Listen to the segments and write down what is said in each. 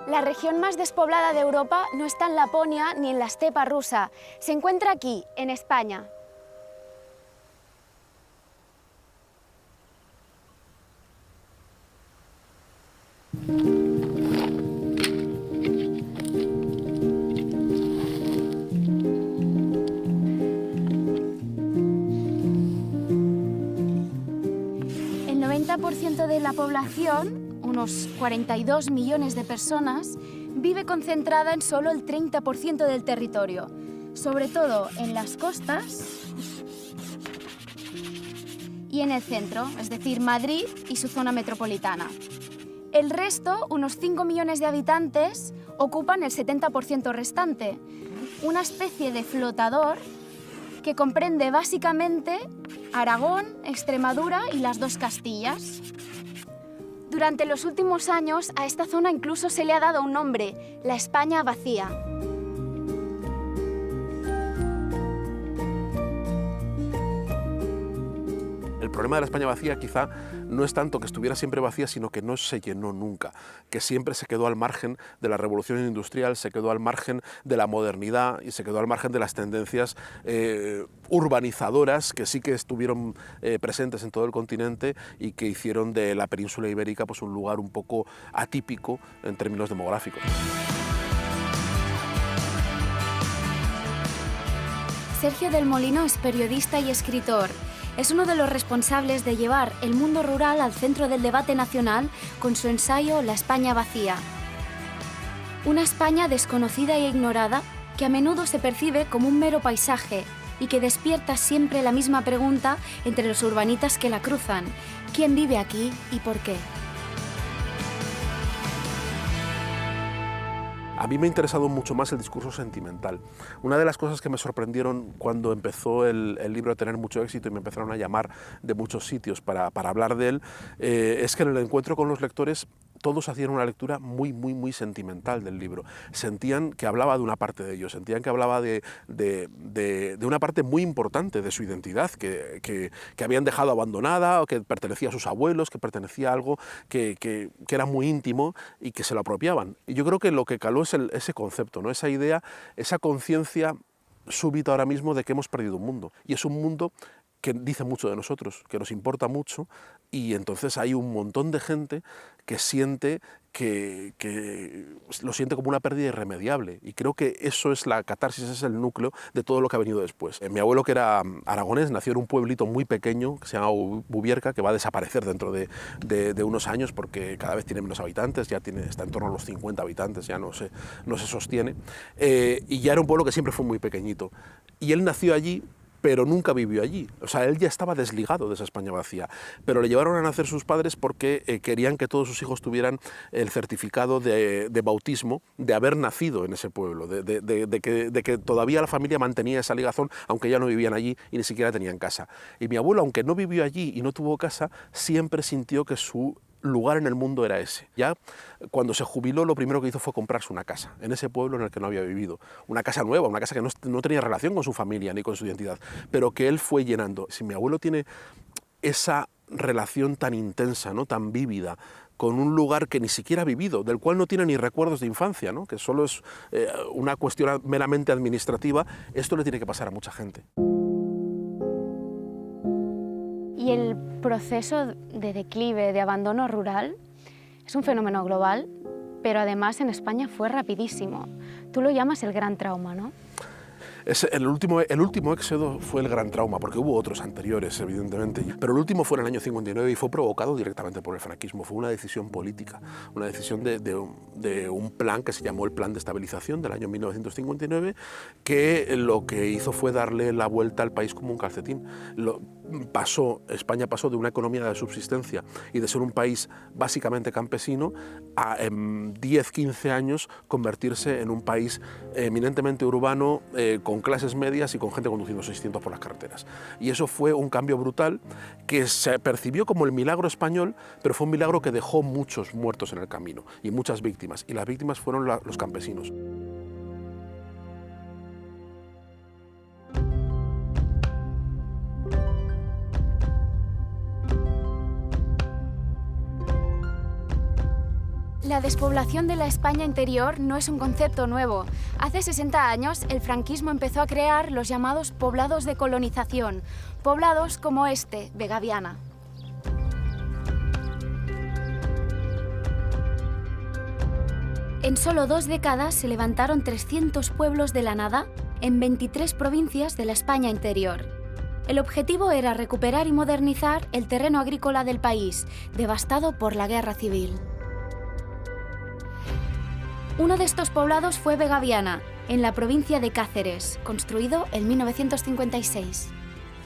La región más despoblada de Europa no está en Laponia ni en la estepa rusa, se encuentra aquí, en España. El 90% de la población, unos 42 millones de personas, vive concentrada en solo el 30% del territorio, sobre todo en las costas y en el centro, es decir, Madrid y su zona metropolitana. El resto, unos 5 millones de habitantes, ocupan el 70% restante, una especie de flotador que comprende básicamente Aragón, Extremadura y las dos Castillas. Durante los últimos años a esta zona incluso se le ha dado un nombre, la España vacía. El problema de la España vacía quizá no es tanto que estuviera siempre vacía, sino que no se llenó nunca, que siempre se quedó al margen de la revolución industrial, se quedó al margen de la modernidad y se quedó al margen de las tendencias urbanizadoras que sí que estuvieron presentes en todo el continente y que hicieron de la península ibérica pues, un lugar un poco atípico en términos demográficos. Sergio del Molino es periodista y escritor. Es uno de los responsables de llevar el mundo rural al centro del debate nacional con su ensayo La España vacía. Una España desconocida e ignorada que a menudo se percibe como un mero paisaje y que despierta siempre la misma pregunta entre los urbanitas que la cruzan: ¿quién vive aquí y por qué? A mí me ha interesado mucho más el discurso sentimental. Una de las cosas que me sorprendieron cuando empezó el libro a tener mucho éxito y me empezaron a llamar de muchos sitios para hablar de él, es que en el encuentro con los lectores todos hacían una lectura muy sentimental del libro. Sentían que hablaba de una parte de ellos, sentían que hablaba de una parte muy importante de su identidad, que habían dejado abandonada, o que pertenecía a sus abuelos, que pertenecía a algo que era muy íntimo y que se lo apropiaban. Y yo creo que lo que caló es ese concepto, ¿no? Esa idea, esa conciencia súbita ahora mismo de que hemos perdido un mundo. Y es un mundo que dice mucho de nosotros, que nos importa mucho, y entonces hay un montón de gente que siente que lo siente como una pérdida irremediable, y creo que eso es la catarsis, es el núcleo de todo lo que ha venido después. Mi abuelo, que era aragonés, nació en un pueblito muy pequeño que se llama Bubierca, que va a desaparecer dentro de unos años porque cada vez tiene menos habitantes, ya está en torno a los 50 habitantes, ya no se sostiene, y ya era un pueblo que siempre fue muy pequeñito, y él nació allí, pero nunca vivió allí. O sea, él ya estaba desligado de esa España vacía, pero le llevaron a nacer sus padres porque querían que todos sus hijos tuvieran el certificado de bautismo de haber nacido en ese pueblo, de que todavía la familia mantenía esa ligazón, aunque ya no vivían allí y ni siquiera tenían casa. Y mi abuelo, aunque no vivió allí y no tuvo casa, siempre sintió que su lugar en el mundo era ese. Ya cuando se jubiló, lo primero que hizo fue comprarse una casa en ese pueblo en el que no había vivido, una casa nueva, una casa que no tenía relación con su familia ni con su identidad, pero que él fue llenando. Si mi abuelo tiene esa relación tan intensa, ¿no?, tan vívida, con un lugar que ni siquiera ha vivido, del cual no tiene ni recuerdos de infancia, ¿no?, que solo es una cuestión meramente administrativa, esto le tiene que pasar a mucha gente. Y el proceso de declive, de abandono rural, es un fenómeno global, pero además en España fue rapidísimo. Tú lo llamas el gran trauma, ¿no? El último éxodo fue el gran trauma, porque hubo otros anteriores, evidentemente, pero el último fue en el año 59 y fue provocado directamente por el franquismo. Fue una decisión política, una decisión de un plan que se llamó el Plan de Estabilización del año 1959, que lo que hizo fue darle la vuelta al país como un calcetín. España pasó de una economía de subsistencia y de ser un país básicamente campesino a en 10-15 años convertirse en un país eminentemente urbano, con clases medias y con gente conduciendo 600 por las carreteras. Y eso fue un cambio brutal que se percibió como el milagro español, pero fue un milagro que dejó muchos muertos en el camino y muchas víctimas, y las víctimas fueron los campesinos. La despoblación de la España interior no es un concepto nuevo. Hace 60 años, el franquismo empezó a crear los llamados poblados de colonización, poblados como este, Vegaviana. En solo 2 décadas se levantaron 300 pueblos de la nada en 23 provincias de la España interior. El objetivo era recuperar y modernizar el terreno agrícola del país, devastado por la Guerra Civil. Uno de estos poblados fue Vegaviana, en la provincia de Cáceres, construido en 1956.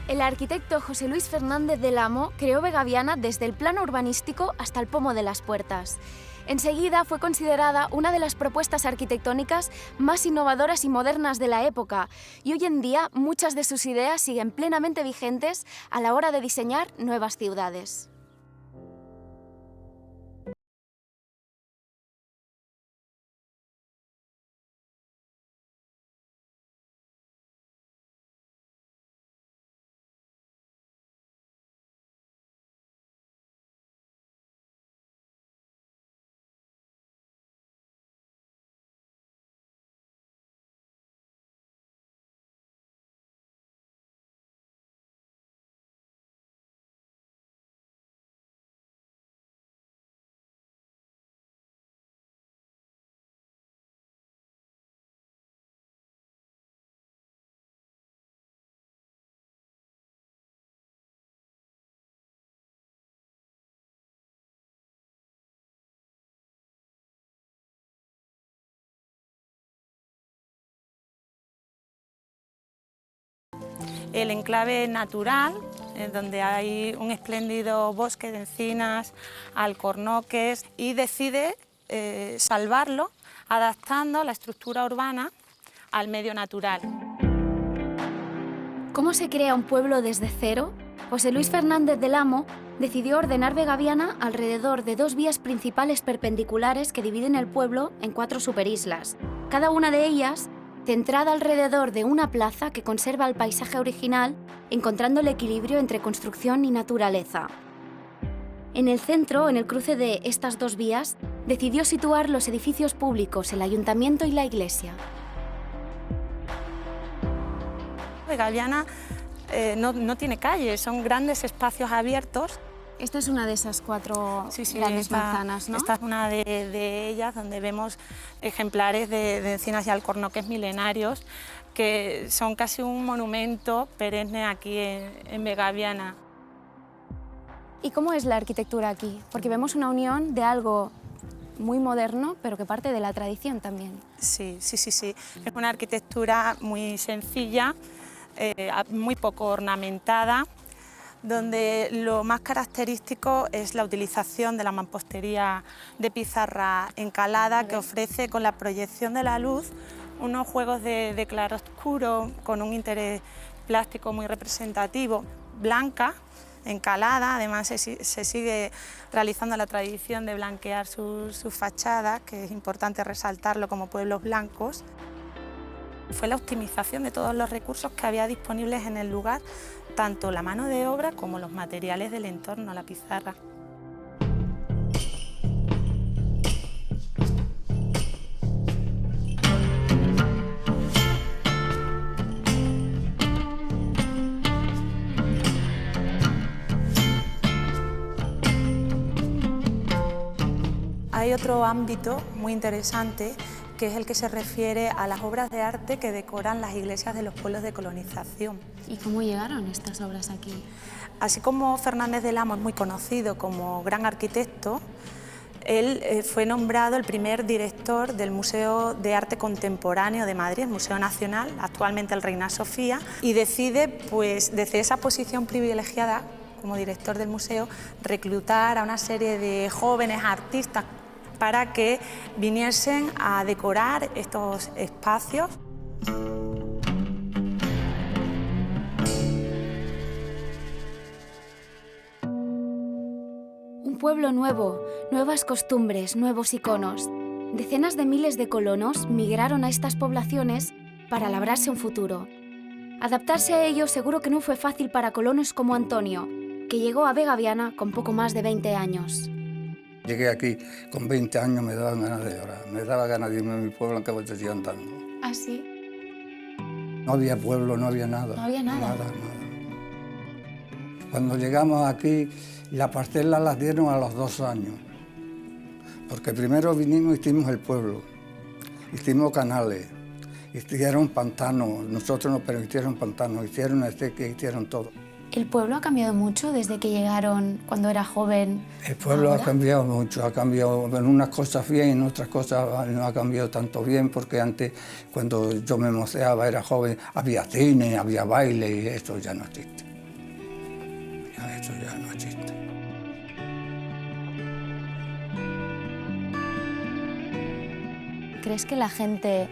El arquitecto José Luis Fernández del Amo creó Vegaviana desde el plano urbanístico hasta el pomo de las puertas. Enseguida fue considerada una de las propuestas arquitectónicas más innovadoras y modernas de la época, y hoy en día muchas de sus ideas siguen plenamente vigentes a la hora de diseñar nuevas ciudades. El enclave natural, donde hay un espléndido bosque de encinas, alcornoques, y decide salvarlo adaptando la estructura urbana al medio natural. ¿Cómo se crea un pueblo desde cero? José Luis Fernández del Amo decidió ordenar Vegaviana alrededor de 2 vías principales perpendiculares que dividen el pueblo en 4 superislas, cada una de ellas centrada alrededor de una plaza que conserva el paisaje original, encontrando el equilibrio entre construcción y naturaleza. En el centro, en el cruce de estas 2 vías, decidió situar los edificios públicos, el ayuntamiento y la iglesia. Vegaviana no tiene calles, son grandes espacios abiertos. Esta es una de esas 4 grandes manzanas, ¿no? Esta es una de ellas, donde vemos ejemplares de encinas y alcornoques milenarios, que son casi un monumento perenne aquí en Vegaviana. ¿Y cómo es la arquitectura aquí? Porque vemos una unión de algo muy moderno, pero que parte de la tradición también. Sí. Es una arquitectura muy sencilla, muy poco ornamentada, donde lo más característico es la utilización de la mampostería de pizarra encalada, que ofrece, con la proyección de la luz, unos juegos de claroscuro con un interés plástico muy representativo. Blanca, encalada, además se sigue realizando la tradición de blanquear sus fachadas, que es importante resaltarlo como pueblos blancos. Fue la optimización de todos los recursos que había disponibles en el lugar, tanto la mano de obra como los materiales del entorno, la pizarra. Hay otro ámbito muy interesante, que es el que se refiere a las obras de arte que decoran las iglesias de los pueblos de colonización. ¿Y cómo llegaron estas obras aquí? Así como Fernández del Amo es muy conocido como gran arquitecto, él fue nombrado el primer director del Museo de Arte Contemporáneo de Madrid, el Museo Nacional, actualmente el Reina Sofía, y decide, pues, desde esa posición privilegiada como director del museo, reclutar a una serie de jóvenes artistas para que viniesen a decorar estos espacios. Un pueblo nuevo, nuevas costumbres, nuevos iconos. Decenas de miles de colonos migraron a estas poblaciones para labrarse un futuro. Adaptarse a ello seguro que no fue fácil para colonos como Antonio, que llegó a Vegaviana con poco más de 20 años. Llegué aquí con 20 años, me daban ganas de llorar, me daba ganas de irme a mi pueblo aunque me sigan andando. ¿Ah, sí? No había pueblo, no había nada. No había nada. Nada. Cuando llegamos aquí, la parcela la dieron a los 2 años. Porque primero vinimos y hicimos el pueblo, hicimos canales, hicieron pantanos, nosotros nos permitieron pantanos, hicieron hicieron todo. ¿El pueblo ha cambiado mucho desde que llegaron cuando era joven? El pueblo ahora ha cambiado mucho, ha cambiado en unas cosas bien y en otras cosas no ha cambiado tanto bien, porque antes, cuando yo me moceaba, era joven, había cine, había baile y esto ya no existe. Eso ya no existe. ¿Crees que la gente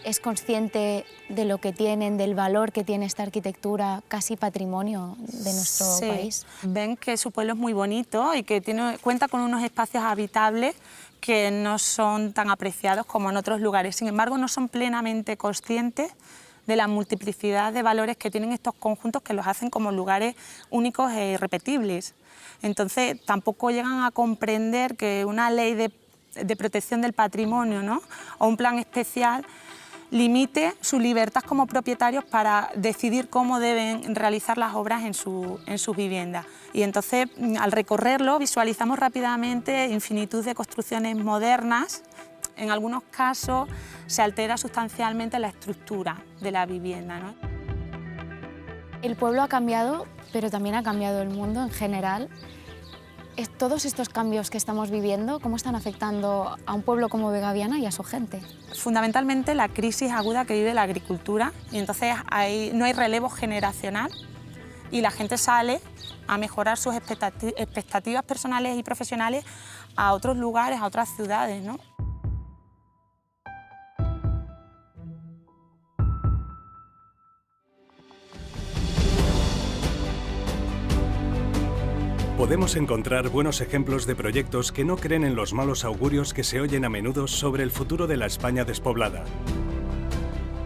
es consciente de lo que tienen, del valor que tiene esta arquitectura, casi patrimonio de nuestro país? Ven que su pueblo es muy bonito y que cuenta con unos espacios habitables que no son tan apreciados como en otros lugares. Sin embargo, no son plenamente conscientes de la multiplicidad de valores que tienen estos conjuntos que los hacen como lugares únicos e irrepetibles. Entonces, tampoco llegan a comprender que una ley de protección del patrimonio, ¿no?, o un plan especial limite su libertad como propietarios para decidir cómo deben realizar las obras en sus viviendas. Y entonces, al recorrerlo, visualizamos rápidamente infinitud de construcciones modernas. En algunos casos se altera sustancialmente la estructura de la vivienda, ¿no? El pueblo ha cambiado, pero también ha cambiado el mundo en general. Todos estos cambios que estamos viviendo, ¿cómo están afectando a un pueblo como Vegaviana y a su gente? Fundamentalmente la crisis aguda que vive la agricultura, y entonces no hay relevo generacional y la gente sale a mejorar sus expectativas personales y profesionales a otros lugares, a otras ciudades, ¿no? Podemos encontrar buenos ejemplos de proyectos que no creen en los malos augurios que se oyen a menudo sobre el futuro de la España despoblada.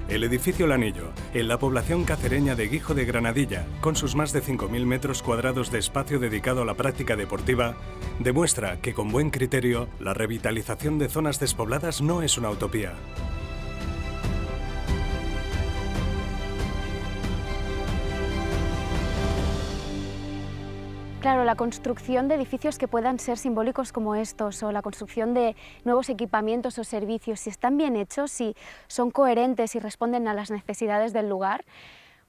El edificio Lanillo, en la población cacereña de Guijo de Granadilla, con sus más de 5.000 metros cuadrados de espacio dedicado a la práctica deportiva, demuestra que con buen criterio la revitalización de zonas despobladas no es una utopía. Claro, la construcción de edificios que puedan ser simbólicos como estos, o la construcción de nuevos equipamientos o servicios, si están bien hechos, si son coherentes y responden a las necesidades del lugar,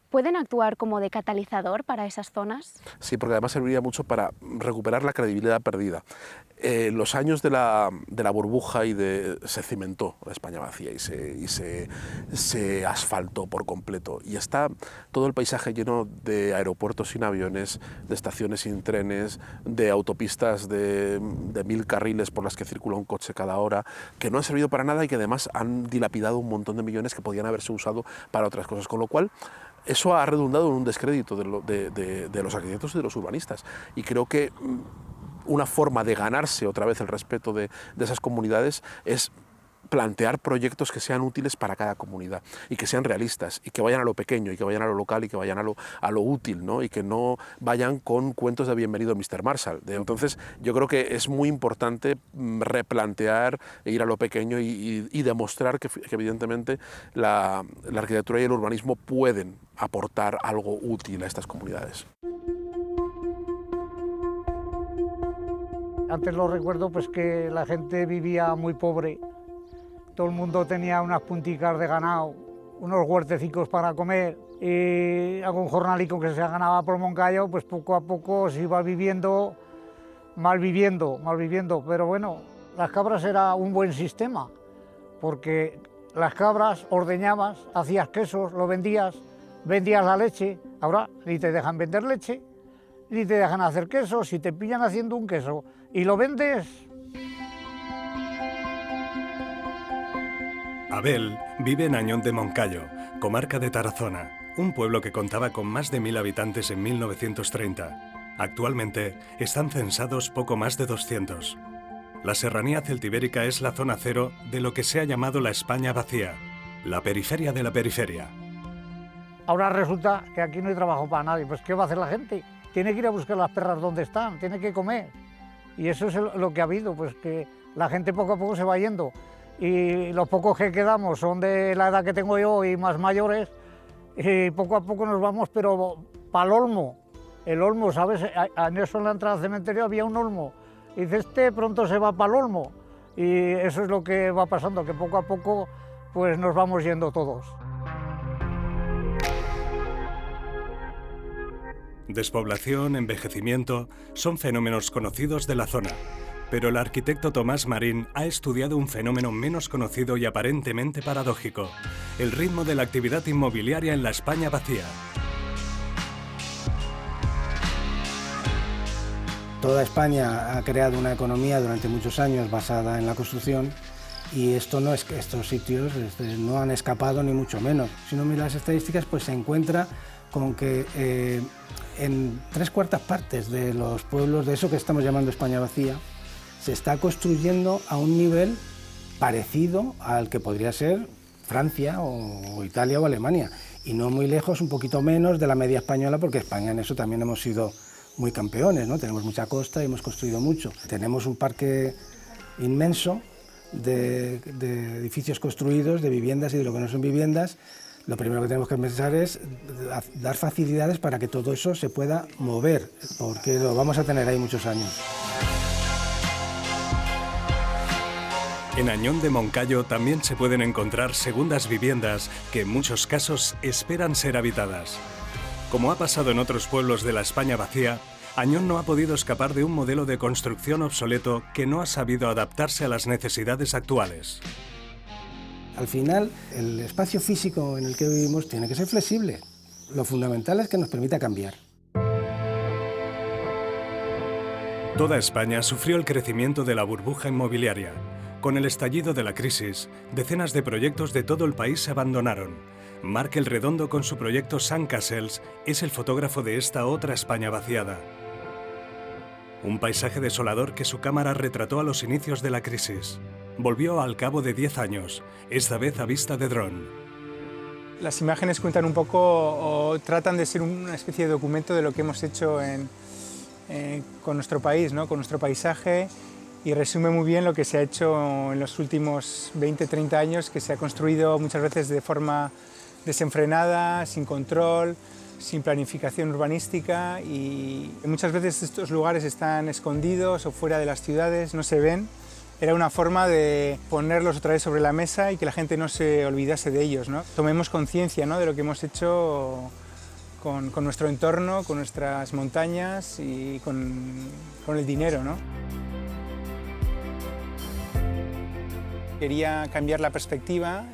¿pueden actuar como de catalizador para esas zonas? Sí, porque además serviría mucho para recuperar la credibilidad perdida. Los años de la burbuja se cimentó la España vacía y se asfaltó por completo. Y está todo el paisaje lleno de aeropuertos sin aviones, de estaciones sin trenes, de autopistas de 1000 carriles por las que circula un coche cada hora, que no han servido para nada y que además han dilapidado un montón de millones que podían haberse usado para otras cosas. Con lo cual, eso ha redundado en un descrédito de los arquitectos y de los urbanistas. Y creo que una forma de ganarse otra vez el respeto de esas comunidades es plantear proyectos que sean útiles para cada comunidad y que sean realistas y que vayan a lo pequeño y que vayan a lo local y que vayan a lo útil, ¿no? Y que no vayan con cuentos de bienvenido Mr. Marshall. Entonces yo creo que es muy importante replantear e ir a lo pequeño y demostrar que evidentemente la arquitectura y el urbanismo pueden aportar algo útil a estas comunidades. Antes lo recuerdo pues que la gente vivía muy pobre. Todo el mundo tenía unas punticas de ganado, unos huertecicos para comer, y algún jornalico que se ganaba por Moncayo, pues poco a poco se iba mal viviendo. Pero bueno, las cabras era un buen sistema, porque las cabras ordeñabas, hacías quesos, lo vendías la leche. Ahora ni te dejan vender leche, ni te dejan hacer queso. Si te pillan haciendo un queso y lo vendes... Abel vive en Añón de Moncayo, comarca de Tarazona, un pueblo que contaba con más de 1000 habitantes en 1930. Actualmente están censados poco más de 200. La serranía celtibérica es la zona cero de lo que se ha llamado la España vacía, la periferia de la periferia. Ahora resulta que aquí no hay trabajo para nadie. Pues ¿qué va a hacer la gente? Tiene que ir a buscar las perras donde están, tiene que comer. Y eso es lo que ha habido, pues que la gente poco a poco se va yendo. Y los pocos que quedamos son de la edad que tengo yo y más mayores, y poco a poco nos vamos, pero para el olmo. El olmo, ¿sabes? En eso en la entrada al cementerio había un olmo. Y dice, este pronto se va para el olmo. Y eso es lo que va pasando, que poco a poco pues nos vamos yendo todos. Despoblación, envejecimiento, son fenómenos conocidos de la zona. Pero el arquitecto Tomás Marín ha estudiado un fenómeno menos conocido y aparentemente paradójico: el ritmo de la actividad inmobiliaria en la España vacía. Toda España ha creado una economía durante muchos años basada en la construcción, y esto no es que estos sitios no han escapado ni mucho menos. Si uno mira las estadísticas, pues se encuentra con que en 3/4 partes de los pueblos de eso que estamos llamando España vacía se está construyendo a un nivel parecido al que podría ser Francia o Italia o Alemania, y no muy lejos, un poquito menos de la media española, porque España en eso también hemos sido muy campeones, ¿no? Tenemos mucha costa y hemos construido mucho. Tenemos un parque inmenso de edificios construidos, de viviendas y de lo que no son viviendas. Lo primero que tenemos que pensar es dar facilidades para que todo eso se pueda mover, porque lo vamos a tener ahí muchos años. En Añón de Moncayo también se pueden encontrar segundas viviendas que en muchos casos esperan ser habitadas. Como ha pasado en otros pueblos de la España vacía, Añón no ha podido escapar de un modelo de construcción obsoleto que no ha sabido adaptarse a las necesidades actuales. Al final, el espacio físico en el que vivimos tiene que ser flexible. Lo fundamental es que nos permita cambiar. Toda España sufrió el crecimiento de la burbuja inmobiliaria. Con el estallido de la crisis, decenas de proyectos de todo el país se abandonaron. Marc El Redondo, con su proyecto Sandcastles, es el fotógrafo de esta otra España vaciada. Un paisaje desolador que su cámara retrató a los inicios de la crisis. Volvió al cabo de 10 años, esta vez a vista de dron. Las imágenes cuentan un poco o tratan de ser una especie de documento de lo que hemos hecho con nuestro país, ¿no? Con nuestro paisaje, y resume muy bien lo que se ha hecho en los últimos 20-30 años, que se ha construido muchas veces de forma desenfrenada, sin control, sin planificación urbanística, y muchas veces estos lugares están escondidos o fuera de las ciudades, no se ven. Era una forma de ponerlos otra vez sobre la mesa y que la gente no se olvidase de ellos, ¿no? Tomemos conciencia, ¿no?, de lo que hemos hecho con nuestro entorno, con nuestras montañas y con el dinero, ¿no? Quería cambiar la perspectiva,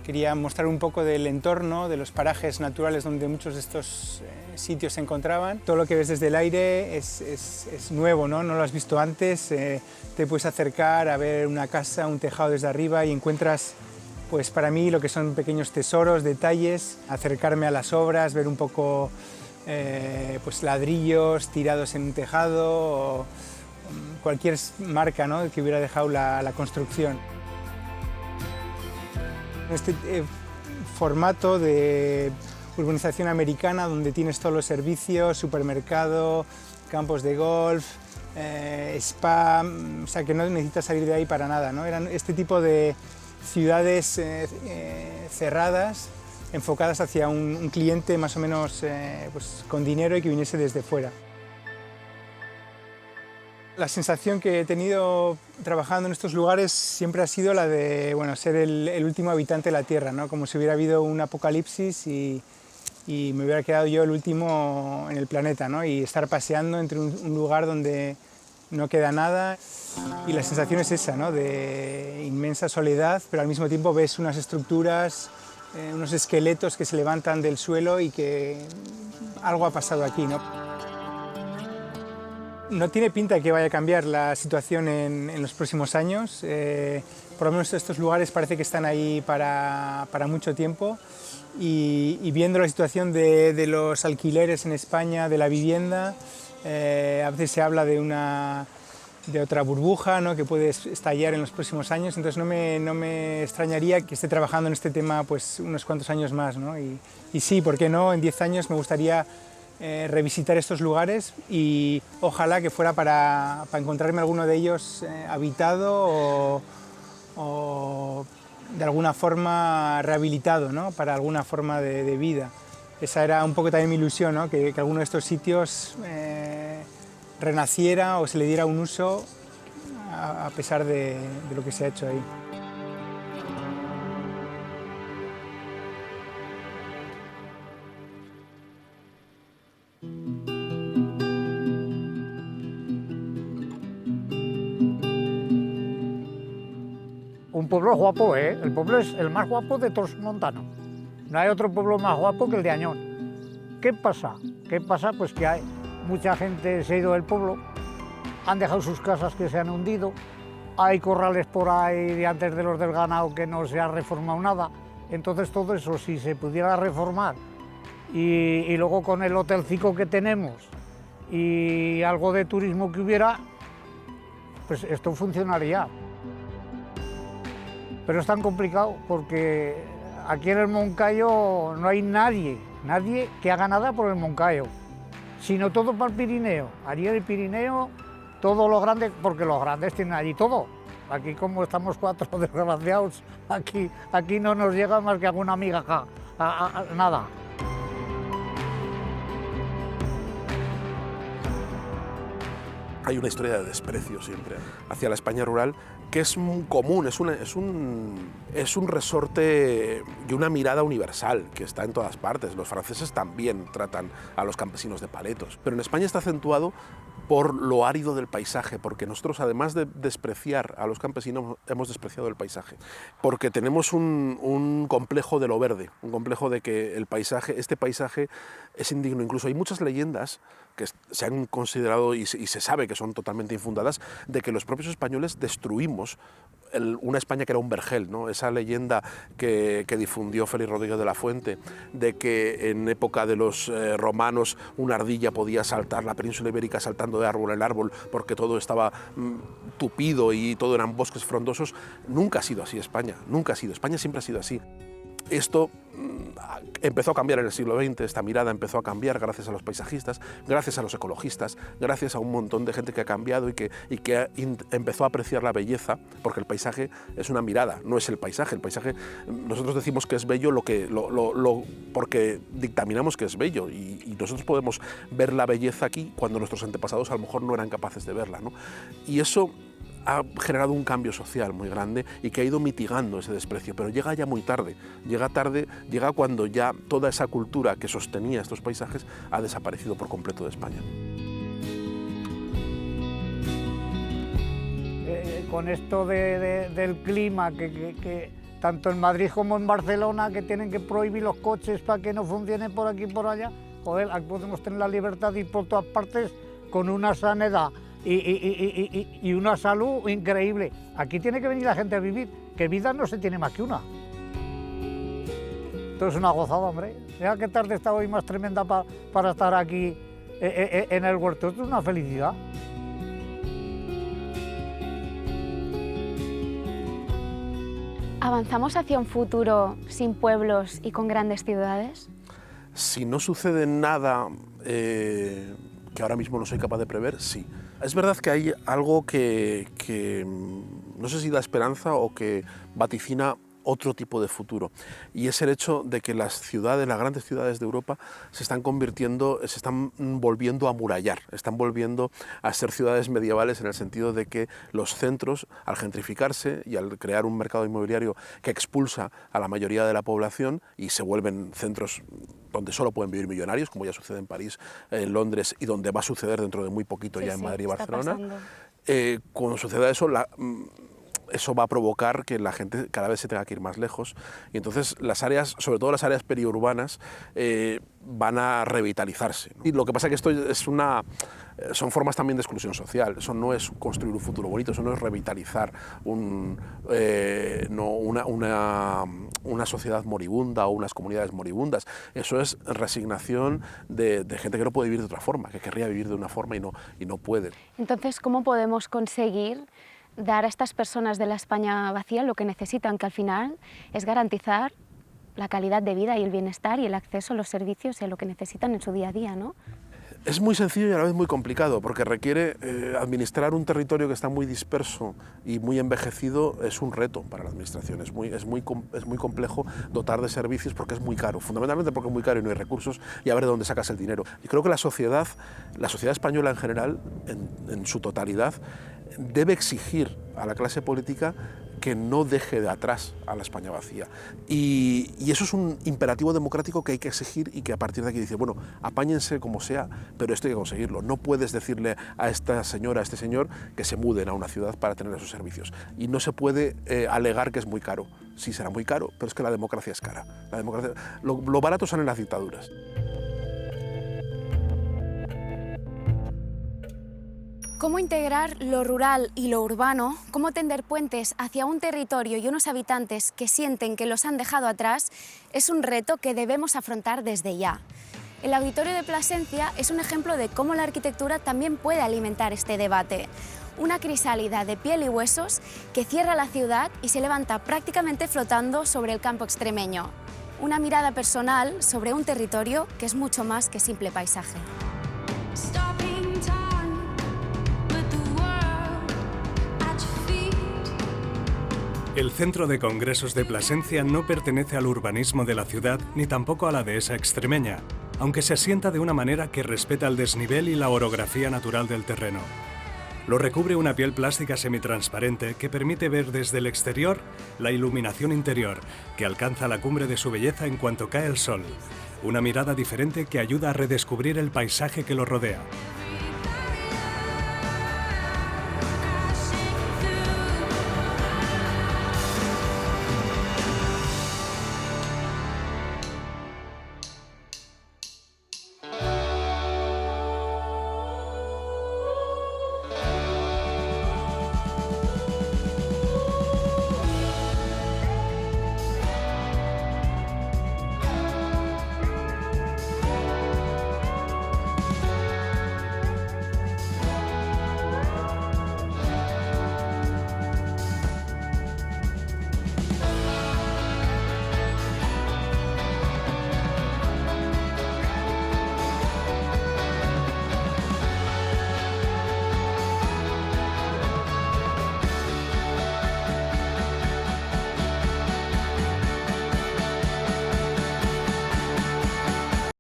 quería mostrar un poco del entorno, de los parajes naturales donde muchos de estos sitios se encontraban. Todo lo que ves desde el aire es nuevo, ¿no? No lo has visto antes, te puedes acercar a ver una casa, un tejado desde arriba y encuentras, pues para mí, lo que son pequeños tesoros, detalles, acercarme a las obras, ver un poco pues ladrillos tirados en un tejado, o cualquier marca, ¿no?, que hubiera dejado la construcción. Este formato de urbanización americana, donde tienes todos los servicios, supermercado, campos de golf, spa, o sea que no necesitas salir de ahí para nada, ¿no? Eran este tipo de ciudades cerradas, enfocadas hacia un cliente más o menos pues, con dinero y que viniese desde fuera. La sensación que he tenido trabajando en estos lugares siempre ha sido la de, bueno, ser el último habitante de la Tierra, ¿no? Como si hubiera habido un apocalipsis y me hubiera quedado yo el último en el planeta, ¿no? Y estar paseando entre un lugar donde no queda nada. Y la sensación es esa, ¿no?, de inmensa soledad, pero al mismo tiempo ves unas estructuras, unos esqueletos que se levantan del suelo y que algo ha pasado aquí, ¿no? No tiene pinta que vaya a cambiar la situación en los próximos años. Por lo menos estos lugares parece que están ahí para mucho tiempo. Y viendo la situación de los alquileres en España, de la vivienda, a veces se habla de otra burbuja, ¿no?, que puede estallar en los próximos años. Entonces no me extrañaría que esté trabajando en este tema pues, unos cuantos años más, ¿no? Y sí, ¿por qué no? En 10 años me gustaría revisitar estos lugares y ojalá que fuera para encontrarme alguno de ellos habitado o de alguna forma rehabilitado, ¿no? Para alguna forma de vida. Esa era un poco también mi ilusión, ¿no? Que alguno de estos sitios renaciera o se le diera un uso a pesar de lo que se ha hecho ahí. Un pueblo guapo, ¿eh? El pueblo es el más guapo de todos los montanos. No hay otro pueblo más guapo que el de Añón. ¿Qué pasa? ¿Qué pasa? Pues que hay mucha gente se ha ido del pueblo, han dejado sus casas que se han hundido, hay corrales por ahí de antes de los del ganado que no se ha reformado nada. Entonces todo eso, si se pudiera reformar y luego con el hotelcico que tenemos y algo de turismo que hubiera, pues esto funcionaría. Pero es tan complicado porque aquí en el Moncayo no hay nadie que haga nada por el Moncayo, sino todo para el Pirineo. Allí en el Pirineo, todo lo grande, porque los grandes tienen allí todo. Aquí como estamos cuatro desgraciados, aquí no nos llega más que alguna amiga acá, nada. Hay una historia de desprecio siempre hacia la España rural que es común, es un resorte y una mirada universal que está en todas partes. Los franceses también tratan a los campesinos de paletos, pero en España está acentuado por lo árido del paisaje, porque nosotros, además de despreciar a los campesinos, hemos despreciado el paisaje, porque tenemos un complejo de lo verde, un complejo de que este paisaje es indigno. Incluso hay muchas leyendas que se han considerado y se sabe que son totalmente infundadas, de que los propios españoles destruimos una España que era un vergel, ¿no? Esa leyenda que difundió Félix Rodríguez de la Fuente, de que en época de los romanos una ardilla podía saltar la península ibérica saltando de árbol en árbol porque todo estaba tupido y todo eran bosques frondosos, nunca ha sido así España, nunca ha sido. España siempre ha sido así. Esto empezó a cambiar en el siglo XX, esta mirada empezó a cambiar gracias a los paisajistas, gracias a los ecologistas, gracias a un montón de gente que ha cambiado y que empezó a apreciar la belleza, porque el paisaje es una mirada, no es el paisaje. Nosotros decimos que es bello porque dictaminamos que es bello y nosotros podemos ver la belleza aquí cuando nuestros antepasados a lo mejor no eran capaces de verla, ¿no? Y eso ha generado un cambio social muy grande y que ha ido mitigando ese desprecio, pero llega ya muy tarde, llega cuando ya toda esa cultura que sostenía estos paisajes ha desaparecido por completo de España. Con esto del clima, que tanto en Madrid como en Barcelona, que tienen que prohibir los coches para que no funcionen por aquí y por allá, joder, aquí podemos tener la libertad de ir por todas partes con una sanidad y una salud increíble. Aquí tiene que venir la gente a vivir, que vida no se tiene más que una. Esto es una gozada, hombre. Mira qué tarde está hoy más tremenda para estar aquí en el huerto. Esto es una felicidad. ¿Avanzamos hacia un futuro sin pueblos y con grandes ciudades? Si no sucede nada que ahora mismo no soy capaz de prever, sí. Es verdad que hay algo que no sé si da esperanza o que vaticina otro tipo de futuro, y es el hecho de que las grandes ciudades de Europa se están volviendo a amurallar, están volviendo a ser ciudades medievales, en el sentido de que los centros, al gentrificarse y al crear un mercado inmobiliario que expulsa a la mayoría de la población y se vuelven centros donde solo pueden vivir millonarios, como ya sucede en París, en Londres, y donde va a suceder dentro de muy poquito ya en Madrid y Barcelona. Cuando suceda eso, eso va a provocar que la gente cada vez se tenga que ir más lejos, y entonces las áreas, sobre todo las áreas periurbanas, van a revitalizarse, ¿no? Y lo que pasa es que esto son formas también de exclusión social. Eso no es construir un futuro bonito, eso no es revitalizar una sociedad moribunda o unas comunidades moribundas. Eso es resignación de gente que no puede vivir de otra forma, que querría vivir de una forma y no puede. Entonces, ¿cómo podemos conseguir dar a estas personas de la España vacía lo que necesitan, que al final es garantizar la calidad de vida y el bienestar y el acceso a los servicios y a lo que necesitan en su día a día, ¿no? Es muy sencillo y a la vez muy complicado, porque requiere administrar un territorio que está muy disperso y muy envejecido. Es un reto para la administración, es muy complejo dotar de servicios porque es muy caro, fundamentalmente porque es muy caro y no hay recursos, y a ver de dónde sacas el dinero. Y creo que la sociedad española en general, en su totalidad, debe exigir a la clase política que no deje de atrás a la España vacía. Y eso es un imperativo democrático que hay que exigir, y que a partir de aquí dice, bueno, apáñense como sea, pero esto hay que conseguirlo. No puedes decirle a esta señora, a este señor, que se muden a una ciudad para tener esos servicios. Y no se puede alegar que es muy caro. Sí, será muy caro, pero es que la democracia es cara. Lo barato son en las dictaduras. ¿Cómo integrar lo rural y lo urbano? ¿Cómo tender puentes hacia un territorio y unos habitantes que sienten que los han dejado atrás? Es un reto que debemos afrontar desde ya. El Auditorio de Plasencia es un ejemplo de cómo la arquitectura también puede alimentar este debate. Una crisálida de piel y huesos que cierra la ciudad y se levanta prácticamente flotando sobre el campo extremeño. Una mirada personal sobre un territorio que es mucho más que simple paisaje. El Centro de Congresos de Plasencia no pertenece al urbanismo de la ciudad ni tampoco a la dehesa extremeña, aunque se asienta de una manera que respeta el desnivel y la orografía natural del terreno. Lo recubre una piel plástica semitransparente que permite ver desde el exterior la iluminación interior, que alcanza la cumbre de su belleza en cuanto cae el sol. Una mirada diferente que ayuda a redescubrir el paisaje que lo rodea.